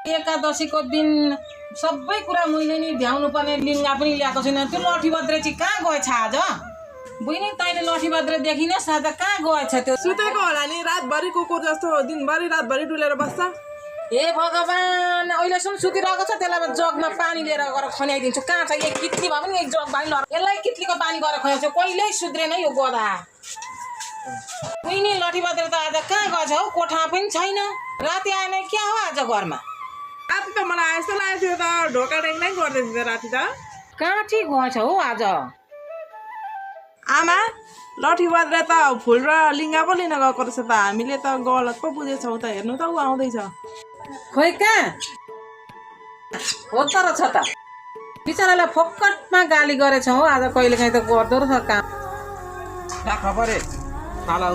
एकादशीको दिन सबै कुरा मैले नि भ्याउनु पर्ने लिङ्गा पनि ल्याएको छैन। त्यो लठी बद्रे चाहिँ कहाँ गएछ आज? बहिनी तैँले लठी बद्रे देखिनस् आज कहाँ गएछ त्यो? सुतेको होला नि, रातभरि कुकुर जस्तो दिनभरि रातभरि डुलेर बस्छ। हे भगवान्, अहिलेसम्म सुतिरहेको छ। त्यसलाई जगमा पानी लिएर गएर खन्याइदिन्छु। कहाँ छ एक कित्ली भए पनि एक जग पानी ल, यसलाई कित्लीको पानी गरेर खुवाउँछु। कहिल्यै सुध्रेन यो गधा। बहिनी लठी बद्रे त आज कहाँ गएछ हौ? कोठा पनि छैन। राति आएन क्या हो आज घरमा? राति त मलाई यस्तो लागेको थियो त ढोका डेङ्गै गर्दै थियो राति त। कहाँ चाहिँ गएछ हौ आज? आमा लठी बद्रे त फुल र लिङ्गा पो लिन गएको रहेछ त। हामीले त गलत पो बुझेछौँ त। हेर्नु त ऊ आउँदैछ। खोइ कहाँ हो त रहेछ त? बिचरालाई फोकटमा गाली गरेछौ आज। कहिलेकाहीँ त गर्दो रहेछ काम। खबर है साला